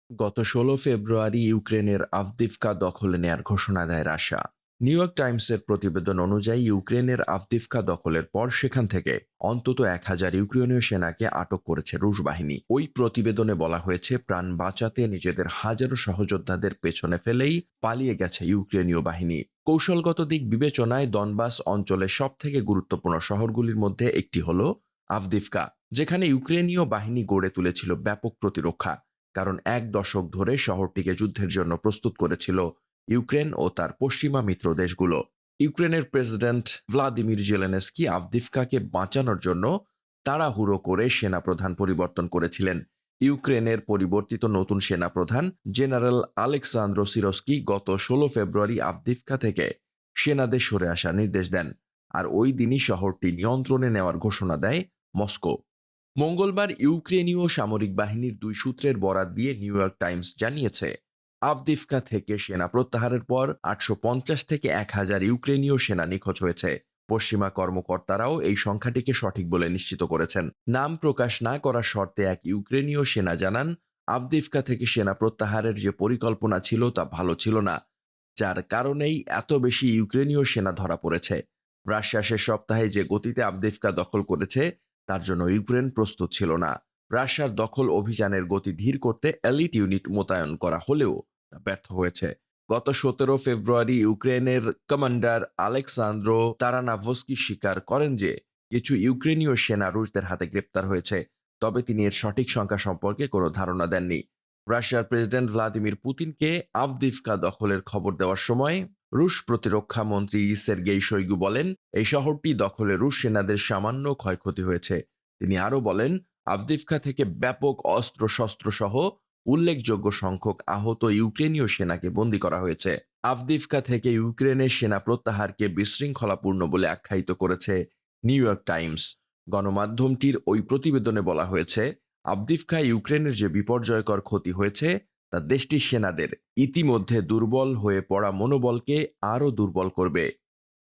গত ১৬ ফেব্রুয়ারি ইউক্রেনের আভদিভকা দখলে নেয়ার ঘোষণা দেয় রাশিয়া। নিউ ইয়র্ক টাইমসের প্রতিবেদন অনুযায়ী ইউক্রেনের আভদিভকা দখলের পর সেখান থেকে অন্তত ১,০০০ ইউক্রেনীয় সেনাকে আটক করেছে রুশ বাহিনী। ওই প্রতিবেদনে বলা হয়েছে, প্রাণ বাঁচাতে নিজেদের হাজারো সহযোদ্ধাদের পেছনে ফেলেই পালিয়ে গেছে ইউক্রেনীয় বাহিনী। কৌশলগত দিক বিবেচনায় দনবাস অঞ্চলের সবথেকে গুরুত্বপূর্ণ শহরগুলির মধ্যে একটি হল আভদিভকা, যেখানে ইউক্রেনীয় বাহিনী গড়ে তুলেছিল ব্যাপক প্রতিরক্ষা। কারণ ১ দশক ধরে শহরটিকে যুদ্ধের জন্য প্রস্তুত করেছিল ইউক্রেন ও তার পশ্চিমা মিত্র দেশগুলো। ইউক্রেনের প্রেসিডেন্ট ভ্লাদিমির জেলেনস্কি আভদিভকাকে বাঁচানোর জন্য তাড়াহুড়ো করে সেনাপ্রধান পরিবর্তন করেছিলেন। ইউক্রেনের পরিবর্তিত নতুন সেনাপ্রধান জেনারেল আলেক্সান্দ্র সিরস্কি গত ১৬ ফেব্রুয়ারি আভদিভকা থেকে সেনাদের সরে আসার নির্দেশ দেন। আর ওই দিনই শহরটি নিয়ন্ত্রণে নেওয়ার ঘোষণা দেয় মস্কো। মঙ্গলবার ইউক্রেনীয় সামরিক বাহিনীর ২ সূত্রের বরাত দিয়ে নিউ ইয়র্ক টাইমস জানিয়েছে, আভদিভকা থেকে সেনা প্রত্যাহারের পর ৮৫০ থেকে ১,০০০ ইউক্রেনীয় সেনা নিখোঁজ হয়েছে। পশ্চিমা কর্মকর্তারাও এই সংখ্যাটিকে সঠিক বলে নিশ্চিত করেছেন। নাম প্রকাশ না করার শর্তে এক ইউক্রেনীয় সেনা জানান, আভদিভকা থেকে সেনা প্রত্যাহারের যে পরিকল্পনা ছিল তা ভালো ছিল না, যার কারণেই এত বেশি ইউক্রেনীয় সেনা ধরা পড়েছে। রাশিয়া শেষ সপ্তাহে যে গতিতে আভদিভকা দখল করেছে তার জন্য ইউক্রেন প্রস্তুত ছিল না। রাশিয়ার দখল অভিযানের গতি ধীর করতে এলিট ইউনিট মোতায়েন করা হলেও তা ব্যর্থ হয়েছে। গত ১৭ ফেব্রুয়ারি ইউক্রেনের কমান্ডার আলেক্সান্দ্র তারানাভস্কি স্বীকার করেন যে কিছু ইউক্রেনীয় সেনা রুশদের হাতে গ্রেপ্তার হয়েছে, তবে তিনি এর সঠিক সংখ্যা সম্পর্কে কোনো ধারণা দেননি। রাশিয়ার প্রেসিডেন্ট ভ্লাদিমির পুতিনকে আভদিভকা দখলের খবর দেওয়ার সময় রুশ প্রতিরক্ষা মন্ত্রী সের্গেই শойগু বলেন, এই শহরটি দখলে রুশ সেনাদের সামান্য ক্ষয়ক্ষতি হয়েছে। তিনি আরও বলেন, আভদিভকা থেকে ব্যাপক অস্ত্রশস্ত্র সহ উল্লেখযোগ্য সংখ্যক আহত ইউক্রেনীয় সেনাকে বন্দী করা হয়েছে। আভদিভকা থেকে ইউক্রেনের সেনা প্রত্যাহারকে বিশৃঙ্খলাপূর্ণ বলে আখ্যায়িত করেছে নিউ ইয়র্ক টাইমস। গণমাধ্যমটির ওই প্রতিবেদনে বলা হয়েছে, আভদিভকায় ইউক্রেনের যে বিপর্যয়কর ক্ষতি হয়েছে তা দেশটির সেনাদের ইতিমধ্যে দুর্বল হয়ে পড়া মনোবলকে আরও দুর্বল করবে।